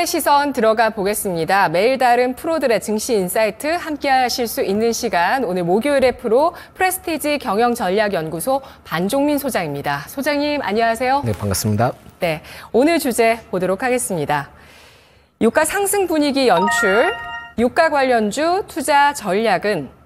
투자의 시선 들어가 보겠습니다. 매일 다른 프로들의 증시 인사이트 함께 하실 수 있는 시간, 오늘 목요일의 프로 프레스티지 경영전략연구소 반종민 소장입니다. 소장님 안녕하세요. 네, 반갑습니다. 네, 오늘 주제 보도록 하겠습니다. 유가 상승 분위기 연출, 유가 관련주 투자 전략은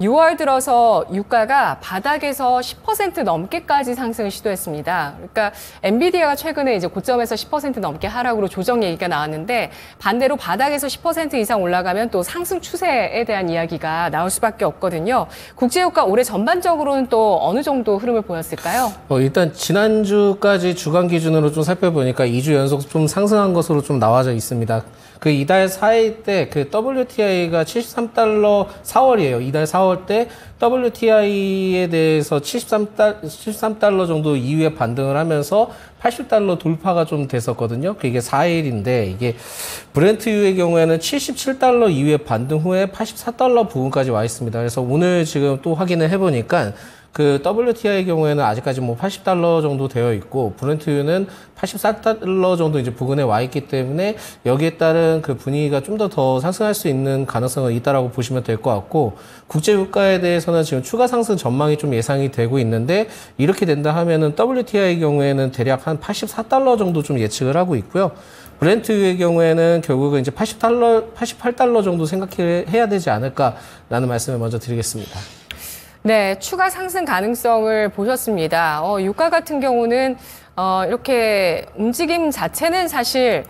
6월 들어서 유가가 바닥에서 10% 넘게까지 상승을 시도했습니다. 그러니까 엔비디아가 최근에 이제 고점에서 10% 넘게 하락으로 조정 얘기가 나왔는데, 반대로 바닥에서 10% 이상 올라가면 또 상승 추세에 대한 이야기가 나올 수밖에 없거든요. 국제유가 올해 전반적으로는 또 어느 정도 흐름을 보였을까요? 일단 지난주까지 주간 기준으로 좀 살펴보니까 2주 연속 좀 상승한 것으로 좀 나와져 있습니다. 그 이달 4일 때 그 WTI가 73달러, 4월이에요. 이달 4월 때 WTI에 대해서 73달러 정도 이후에 반등을 하면서 80달러 돌파가 좀 됐었거든요. 그게 4일인데, 이게 브렌트유의 경우에는 77달러 이후에 반등 후에 84달러 부근까지 와 있습니다. 그래서 오늘 지금 또 확인을 해보니까 그 WTI의 경우에는 아직까지 뭐 80달러 정도 되어 있고, 브렌트유는 84달러 정도 이제 부근에 와 있기 때문에 여기에 따른 그 분위기가 좀 더 상승할 수 있는 가능성은 있다라고 보시면 될 것 같고, 국제유가에 대해서는 지금 추가 상승 전망이 좀 예상이 되고 있는데, 이렇게 된다 하면은 WTI의 경우에는 대략 한 84달러 정도 좀 예측을 하고 있고요. 브렌트유의 경우에는 결국은 이제 88달러 정도 생각해야 되지 않을까라는 말씀을 먼저 드리겠습니다. 네, 추가 상승 가능성을 보셨습니다. 유가 같은 경우는 이렇게 움직임 자체는 사실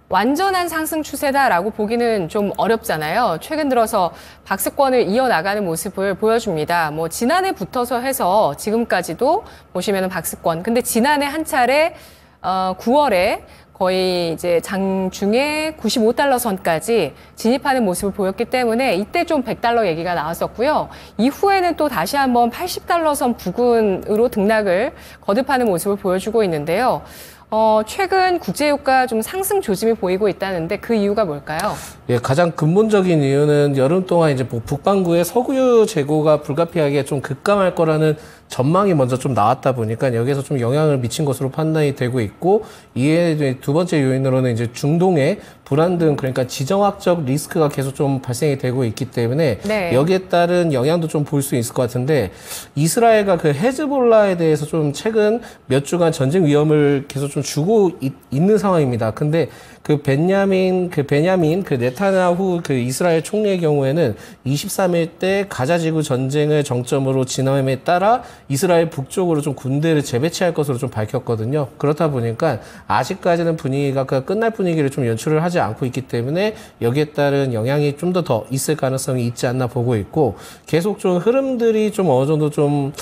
완전한 상승 추세다라고 보기는 좀 어렵잖아요. 최근 들어서 박스권을 이어나가는 모습을 보여줍니다. 뭐 지난해 붙어서 해서 지금까지도 보시면은 박스권. 근데 지난해 한 차례 9월에 거의 이제 장중에 95달러 선까지 진입하는 모습을 보였기 때문에 이때 좀 100달러 얘기가 나왔었고요. 이후에는 또 다시 한번 80달러 선 부근으로 등락을 거듭하는 모습을 보여주고 있는데요. 최근 국제유가 좀 상승 조짐이 보이고 있다는데 그 이유가 뭘까요? 예, 가장 근본적인 이유는 여름 동안 이제 북반구의 석유 재고가 불가피하게 좀 급감할 거라는 전망이 먼저 좀 나왔다 보니까 여기에서 좀 영향을 미친 것으로 판단이 되고 있고, 이에 두 번째 요인으로는 이제 중동의 불안등, 그러니까 지정학적 리스크가 계속 좀 발생이 되고 있기 때문에 네. 여기에 따른 영향도 좀 볼 수 있을 것 같은데, 이스라엘과 그 헤즈볼라에 대해서 좀 최근 몇 주간 전쟁 위험을 계속 좀 주고 있는 상황입니다. 근데 그 베냐민 네타냐후 그 이스라엘 총리의 경우에는 23일 때 가자 지구 전쟁을 정점으로 지남에 따라 이스라엘 북쪽으로 좀 군대를 재배치할 것으로 좀 밝혔거든요. 그렇다 보니까 아직까지는 분위기가 끝날 분위기를 좀 연출을 하지 않고 있기 때문에 여기에 따른 영향이 좀 더 있을 가능성이 있지 않나 보고 있고, 계속 좀 흐름들이 좀 어느 정도 좀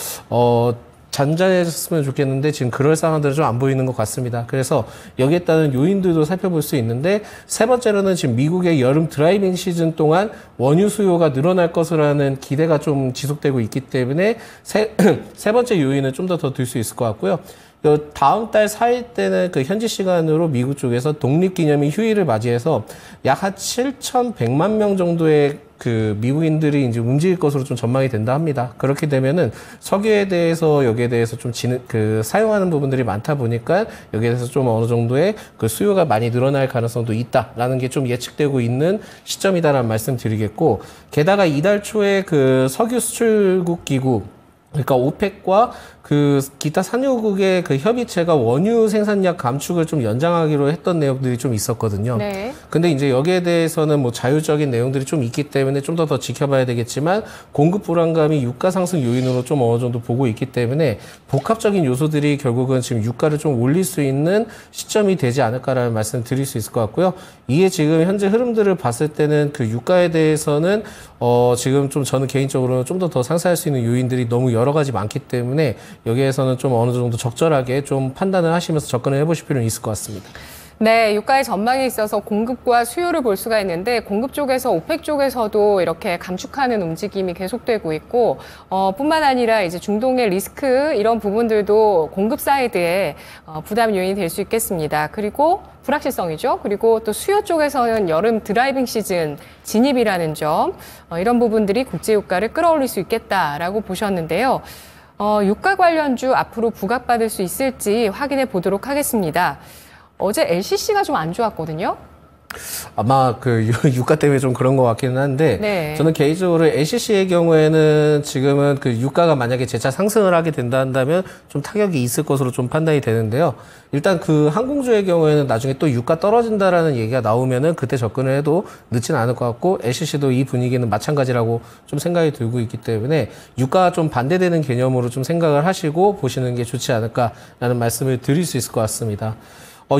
잔잔해졌으면 좋겠는데 지금 그럴 상황들은 좀 안 보이는 것 같습니다. 그래서 여기에 따른 요인들도 살펴볼 수 있는데, 세 번째로는 지금 미국의 여름 드라이빙 시즌 동안 원유 수요가 늘어날 것이라는 기대가 좀 지속되고 있기 때문에 세 번째 요인은 좀 더 들 수 있을 것 같고요. 다음 달 4일 때는 그 현지 시간으로 미국 쪽에서 독립기념일 휴일을 맞이해서 약 한 7,100만 명 정도의 그 미국인들이 이제 움직일 것으로 좀 전망이 된다 합니다. 그렇게 되면은 석유에 대해서 여기에 대해서 좀 사용하는 부분들이 많다 보니까 여기에 대해서 좀 어느 정도의 그 수요가 많이 늘어날 가능성도 있다라는 게 좀 예측되고 있는 시점이다라는 말씀 드리겠고, 게다가 이달 초에 그 석유 수출국 기구, 그러니까 오펙과 그 기타 산유국의 그 협의체가 원유 생산량 감축을 좀 연장하기로 했던 내용들이 좀 있었거든요. 네. 근데 이제 여기에 대해서는 뭐 자율적인 내용들이 좀 있기 때문에 좀 더 지켜봐야 되겠지만, 공급 불안감이 유가 상승 요인으로 좀 어느 정도 보고 있기 때문에 복합적인 요소들이 결국은 지금 유가를 좀 올릴 수 있는 시점이 되지 않을까라는 말씀을 드릴 수 있을 것 같고요. 이에 지금 현재 흐름들을 봤을 때는 그 유가에 대해서는 지금 좀 저는 개인적으로는 좀 더 상승할 수 있는 요인들이 너무 여러 가지 많기 때문에 여기에서는 좀 어느 정도 적절하게 좀 판단을 하시면서 접근을 해보실 필요는 있을 것 같습니다. 네, 유가의 전망에 있어서 공급과 수요를 볼 수가 있는데, 공급 쪽에서 오펙 쪽에서도 이렇게 감축하는 움직임이 계속되고 있고, 뿐만 아니라 이제 중동의 리스크 이런 부분들도 공급 사이드에 부담 요인이 될 수 있겠습니다. 그리고 불확실성이죠. 그리고 또 수요 쪽에서는 여름 드라이빙 시즌 진입이라는 점, 이런 부분들이 국제유가를 끌어올릴 수 있겠다라고 보셨는데요. 유가 관련주 앞으로 부각받을 수 있을지 확인해 보도록 하겠습니다. 어제 LCC가 좀 안 좋았거든요. 아마 그 유가 때문에 좀 그런 것 같기는 한데 네. 저는 개인적으로 LCC의 경우에는 지금은 그 유가가 만약에 재차 상승을 하게 된다 한다면 좀 타격이 있을 것으로 좀 판단이 되는데요. 일단 그 항공주의 경우에는 나중에 또 유가 떨어진다라는 얘기가 나오면은 그때 접근을 해도 늦지는 않을 것 같고 LCC도 이 분위기는 마찬가지라고 좀 생각이 들고 있기 때문에 유가가 좀 반대되는 개념으로 좀 생각을 하시고 보시는 게 좋지 않을까라는 말씀을 드릴 수 있을 것 같습니다.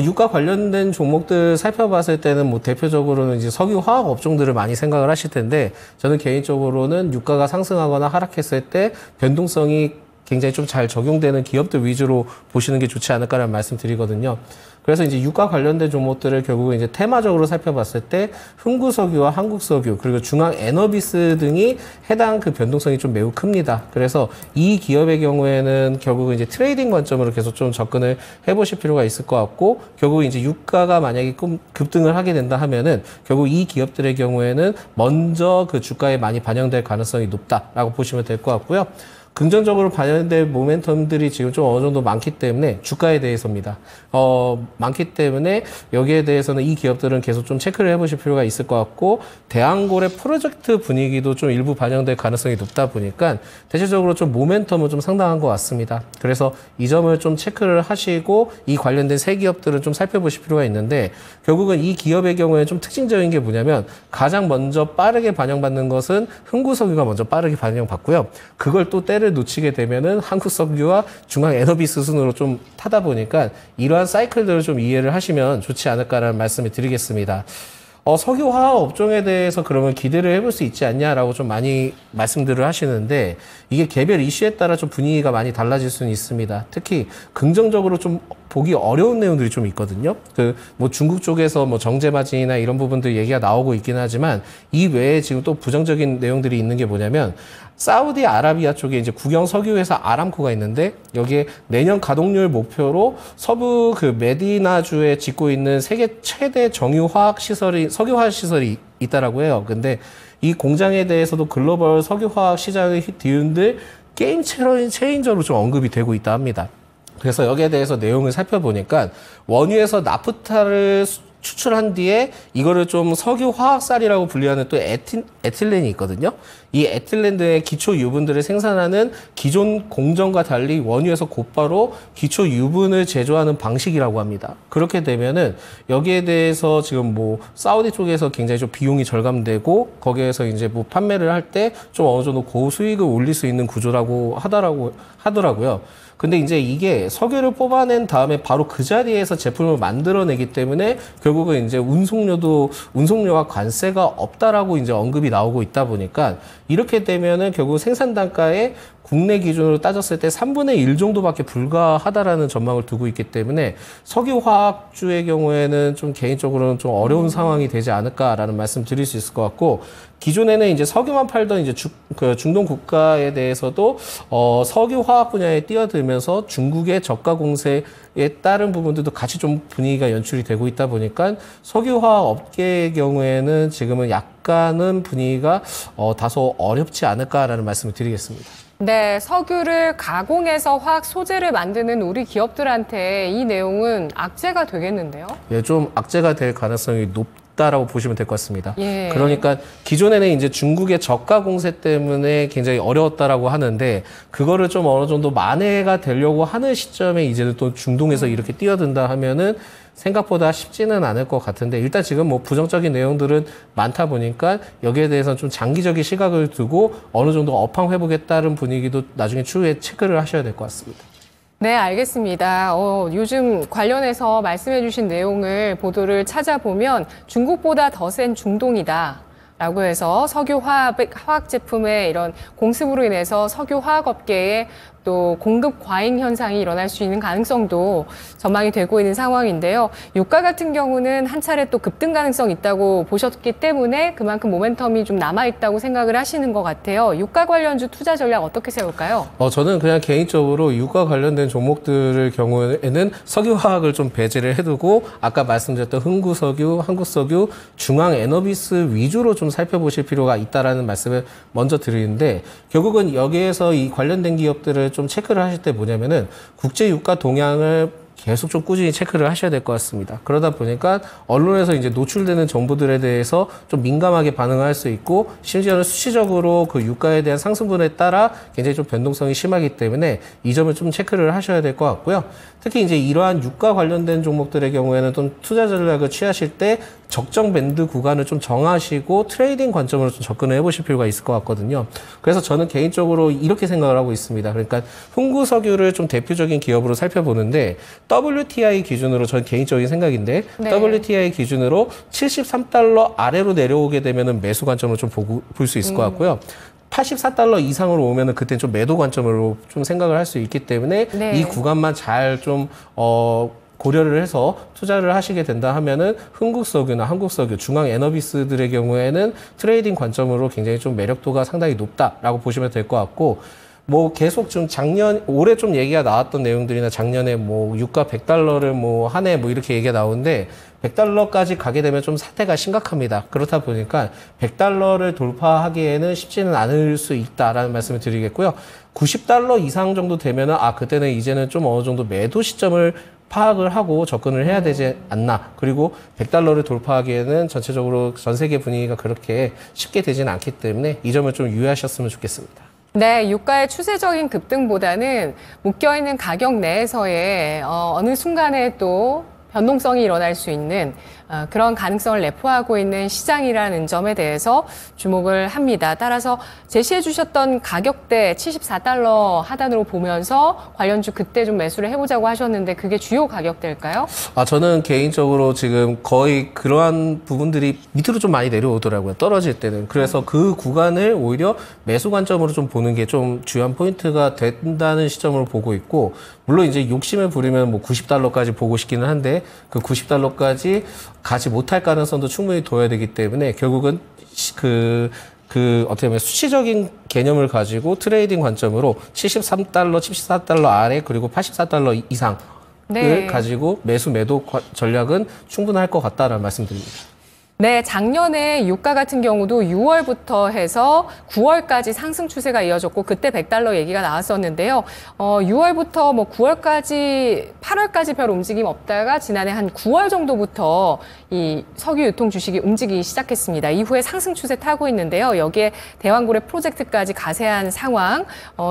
유가 관련된 종목들 살펴봤을 때는 뭐 대표적으로는 이제 석유 화학 업종들을 많이 생각을 하실 텐데 저는 개인적으로는 유가가 상승하거나 하락했을 때 변동성이 굉장히 좀 잘 적용되는 기업들 위주로 보시는 게 좋지 않을까라는 말씀 드리거든요. 그래서 이제 유가 관련된 종목들을 결국은 이제 테마적으로 살펴봤을 때 흥구석유와 한국석유 그리고 중앙에너비스 등이 해당 그 변동성이 좀 매우 큽니다. 그래서 이 기업의 경우에는 결국은 이제 트레이딩 관점으로 계속 좀 접근을 해보실 필요가 있을 것 같고 결국 이제 유가가 만약에 급등을 하게 된다 하면은 결국 이 기업들의 경우에는 먼저 그 주가에 많이 반영될 가능성이 높다라고 보시면 될 것 같고요. 긍정적으로 반영될 모멘텀들이 지금 좀 어느 정도 많기 때문에 주가에 대해서입니다. 많기 때문에 여기에 대해서는 이 기업들은 계속 좀 체크를 해보실 필요가 있을 것 같고 대한골의 프로젝트 분위기도 좀 일부 반영될 가능성이 높다 보니까 대체적으로 좀 모멘텀은 좀 상당한 것 같습니다. 그래서 이 점을 좀 체크를 하시고 이 관련된 세 기업들은 좀 살펴보실 필요가 있는데 결국은 이 기업의 경우에 좀 특징적인 게 뭐냐면 가장 먼저 빠르게 반영받는 것은 흥구석유가 먼저 빠르게 반영받고요. 그걸 또 때를 놓치게 되면은 한국석유와 중앙에너비스 순으로 좀 타다 보니까 이러한 사이클들을 좀 이해를 하시면 좋지 않을까라는 말씀을 드리겠습니다. 석유화학 업종에 대해서 그러면 기대를 해볼 수 있지 않냐라고 좀 많이 말씀들을 하시는데 이게 개별 이슈에 따라 좀 분위기가 많이 달라질 수는 있습니다. 특히 긍정적으로 좀 보기 어려운 내용들이 좀 있거든요. 뭐 중국 쪽에서 뭐 정제 마진이나 이런 부분들 얘기가 나오고 있긴 하지만 이 외에 지금 또 부정적인 내용들이 있는 게 뭐냐면 사우디아라비아 쪽에 이제 국영 석유 회사 아람코가 있는데 여기에 내년 가동률 목표로 서부 그 메디나주에 짓고 있는 세계 최대 정유화학 시설이 석유화학 시설이 있다라고 해요. 근데 이 공장에 대해서도 글로벌 석유화학 시장을 뒤흔들 게임 체인저로 좀 언급이 되고 있다 합니다. 그래서 여기에 대해서 내용을 살펴보니까 원유에서 나프타를 추출한 뒤에 이거를 좀 석유화학쌀이라고 분류하는 또 에틸렌이 있거든요. 이 에틸렌의 기초 유분들을 생산하는 기존 공정과 달리 원유에서 곧바로 기초 유분을 제조하는 방식이라고 합니다. 그렇게 되면은 여기에 대해서 지금 뭐 사우디 쪽에서 굉장히 좀 비용이 절감되고 거기에서 이제 뭐 판매를 할 때 좀 어느 정도 고수익을 올릴 수 있는 구조라고 하더라고요. 근데 이제 이게 석유를 뽑아낸 다음에 바로 그 자리에서 제품을 만들어내기 때문에 결국은 이제 운송료와 관세가 없다라고 이제 언급이 나오고 있다 보니까 이렇게 되면은 결국 생산 단가에 국내 기준으로 따졌을 때 3분의 1 정도밖에 불과하다라는 전망을 두고 있기 때문에 석유화학주의 경우에는 좀 개인적으로는 좀 어려운 상황이 되지 않을까라는 말씀 드릴 수 있을 것 같고 기존에는 이제 석유만 팔던 이제 중동 국가에 대해서도 석유화학 분야에 뛰어들면서 중국의 저가 공세에 따른 부분들도 같이 좀 분위기가 연출이 되고 있다 보니까 석유화학 업계의 경우에는 지금은 약간은 분위기가 다소 어렵지 않을까라는 말씀을 드리겠습니다. 네, 석유를 가공해서 화학 소재를 만드는 우리 기업들한테 이 내용은 악재가 되겠는데요? 예, 좀 악재가 될 가능성이 높다라고 보시면 될 것 같습니다. 예. 그러니까 기존에는 이제 중국의 저가 공세 때문에 굉장히 어려웠다라고 하는데 그거를 좀 어느 정도 만회가 되려고 하는 시점에 이제는 또 중동에서 이렇게 뛰어든다 하면은 생각보다 쉽지는 않을 것 같은데 일단 지금 뭐 부정적인 내용들은 많다 보니까 여기에 대해서는 좀 장기적인 시각을 두고 어느 정도 업황 회복에 따른 분위기도 나중에 추후에 체크를 하셔야 될 것 같습니다. 네, 알겠습니다. 요즘 관련해서 말씀해 주신 내용을 보도를 찾아보면 중국보다 더 센 중동이다. 라고 해서 석유화학 제품의 이런 공습으로 인해서 석유화학업계에 또 공급 과잉 현상이 일어날 수 있는 가능성도 전망이 되고 있는 상황인데요. 유가 같은 경우는 한 차례 또 급등 가능성이 있다고 보셨기 때문에 그만큼 모멘텀이 좀 남아있다고 생각을 하시는 것 같아요. 유가 관련주 투자 전략 어떻게 세울까요? 저는 그냥 개인적으로 유가 관련된 종목들의 경우에는 석유화학을 좀 배제를 해두고 아까 말씀드렸던 흥구석유, 한국석유, 중앙에너비스 위주로 좀 살펴보실 필요가 있다라는 말씀을 먼저 드리는데 결국은 여기에서 이 관련된 기업들을 좀 체크를 하실 때 뭐냐면은 국제 유가 동향을 계속 좀 꾸준히 체크를 하셔야 될 것 같습니다. 그러다 보니까 언론에서 이제 노출되는 정보들에 대해서 좀 민감하게 반응할 수 있고 심지어는 수치적으로 그 유가에 대한 상승분에 따라 굉장히 좀 변동성이 심하기 때문에 이 점을 좀 체크를 하셔야 될 것 같고요. 특히 이제 이러한 유가 관련된 종목들의 경우에는 좀 투자 전략을 취하실 때 적정 밴드 구간을 좀 정하시고 트레이딩 관점으로 좀 접근을 해보실 필요가 있을 것 같거든요. 그래서 저는 개인적으로 이렇게 생각을 하고 있습니다. 그러니까 흥구석유를 좀 대표적인 기업으로 살펴보는데 WTI 기준으로 전 개인적인 생각인데 네. WTI 기준으로 73달러 아래로 내려오게 되면은 매수 관점으로 좀 볼 수 있을 것 같고요. 84달러 이상으로 오면은 그때 좀 매도 관점으로 좀 생각을 할 수 있기 때문에 네. 이 구간만 잘 좀 고려를 해서 투자를 하시게 된다 하면은 흥국석유나 한국석유, 중앙에너비스들의 경우에는 트레이딩 관점으로 굉장히 좀 매력도가 상당히 높다라고 보시면 될 것 같고 뭐 계속 좀 올해 좀 얘기가 나왔던 내용들이나 작년에 뭐 유가 100달러를 뭐 한 해 뭐 이렇게 얘기가 나오는데 100달러까지 가게 되면 좀 사태가 심각합니다. 그렇다 보니까 100달러를 돌파하기에는 쉽지는 않을 수 있다라는 말씀을 드리겠고요. 90달러 이상 정도 되면은 그때는 이제는 좀 어느 정도 매도 시점을 파악을 하고 접근을 해야 되지 않나. 그리고 100달러를 돌파하기에는 전체적으로 전 세계 분위기가 그렇게 쉽게 되지는 않기 때문에 이 점을 좀 유의하셨으면 좋겠습니다. 네, 유가의 추세적인 급등보다는 묶여있는 가격 내에서의 어느 순간에 또 변동성이 일어날 수 있는 그런 가능성을 내포하고 있는 시장이라는 점에 대해서 주목을 합니다. 따라서 제시해 주셨던 가격대 74달러 하단으로 보면서 관련주 그때 좀 매수를 해보자고 하셨는데 그게 주요 가격대일까요? 저는 개인적으로 지금 거의 그러한 부분들이 밑으로 좀 많이 내려오더라고요. 떨어질 때는. 그래서 그 구간을 오히려 매수 관점으로 좀 보는 게 좀 주요한 포인트가 된다는 시점으로 보고 있고, 물론 이제 욕심을 부리면 뭐 90달러까지 보고 싶기는 한데 그 90달러까지 가지 못할 가능성도 충분히 둬야 되기 때문에 결국은 어떻게 보면 수치적인 개념을 가지고 트레이딩 관점으로 73달러, 74달러 아래 그리고 84달러 이상을 네. 가지고 매도 전략은 충분할 것 같다라는 말씀드립니다. 네, 작년에 유가 같은 경우도 6월부터 해서 9월까지 상승 추세가 이어졌고 그때 100달러 얘기가 나왔었는데요. 6월부터 뭐 9월까지, 8월까지 별 움직임 없다가 지난해 한 9월 정도부터 이 석유 유통 주식이 움직이기 시작했습니다. 이후에 상승 추세 타고 있는데요. 여기에 대왕고래 프로젝트까지 가세한 상황,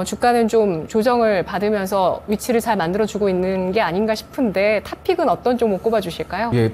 주가는 좀 조정을 받으면서 위치를 잘 만들어주고 있는 게 아닌가 싶은데 탑픽은 어떤 종목 꼽아주실까요? 예,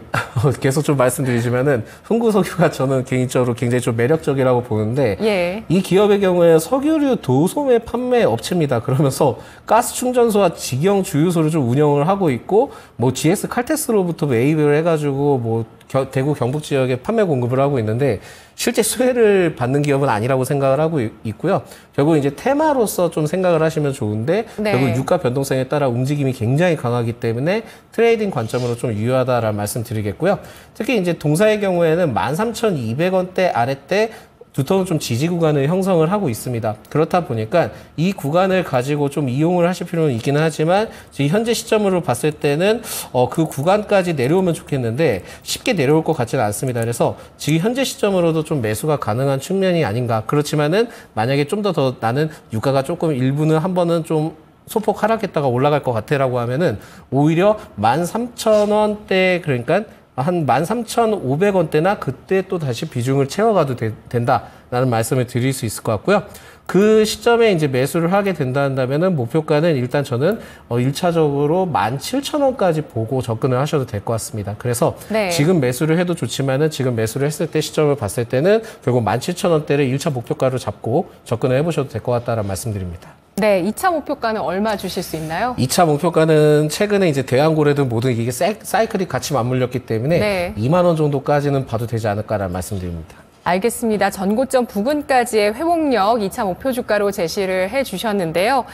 계속 좀 말씀드리지만은 흥구석유가 저는 개인적으로 굉장히 좀 매력적이라고 보는데 예. 이 기업의 경우에 석유류 도소매 판매 업체입니다. 그러면서 가스 충전소와 직영 주유소를 좀 운영을 하고 있고 뭐 GS 칼텍스로부터 매입을 해가지고 뭐 대구 경북 지역에 판매 공급을 하고 있는데 실제 수혜를 받는 기업은 아니라고 생각을 하고 있고요. 결국 이제 테마로서 좀 생각을 하시면 좋은데 네. 결국 유가 변동성에 따라 움직임이 굉장히 강하기 때문에 트레이딩 관점으로 좀 유효하다라는 말씀 드리겠고요. 특히 이제 동사의 경우에는 13,200원대 아래때 두터운 좀 지지 구간을 형성을 하고 있습니다. 그렇다 보니까 이 구간을 가지고 좀 이용을 하실 필요는 있기는 하지만 지금 현재 시점으로 봤을 때는 그 구간까지 내려오면 좋겠는데 쉽게 내려올 것 같지는 않습니다. 그래서 지금 현재 시점으로도 좀 매수가 가능한 측면이 아닌가. 그렇지만은 만약에 좀 더 나는 유가가 조금 일부는 한 번은 좀 소폭 하락했다가 올라갈 것 같아라고 하면은 오히려 13,000원대 그러니까 한 13,500원대나 그때 또 다시 비중을 채워가도 된다라는 말씀을 드릴 수 있을 것 같고요. 그 시점에 이제 매수를 하게 된다면은 목표가는 일단 저는 1차적으로 17,000원까지 보고 접근을 하셔도 될 것 같습니다. 그래서 네. 지금 매수를 해도 좋지만은 지금 매수를 했을 때 시점을 봤을 때는 결국 17,000원대를 1차 목표가로 잡고 접근을 해보셔도 될 것 같다라는 말씀드립니다. 네, 2차 목표가는 얼마 주실 수 있나요? 2차 목표가는 최근에 이제 대왕고래든 뭐든 이게 사이클이 같이 맞물렸기 때문에 네. 2만 원 정도까지는 봐도 되지 않을까라는 말씀드립니다. 알겠습니다. 전고점 부근까지의 회복력 2차 목표 주가로 제시를 해 주셨는데요.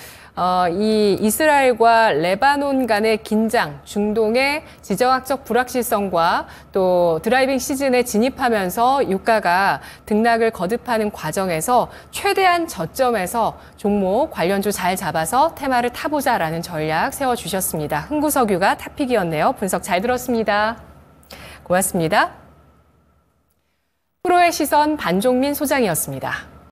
이 이스라엘과 레바논 간의 긴장, 중동의 지정학적 불확실성과 또 드라이빙 시즌에 진입하면서 유가가 등락을 거듭하는 과정에서 최대한 저점에서 종목 관련주 잘 잡아서 테마를 타보자라는 전략 세워주셨습니다. 흥구석유가 탑픽이었네요. 분석 잘 들었습니다. 고맙습니다. 프로의 시선 반종민 소장이었습니다.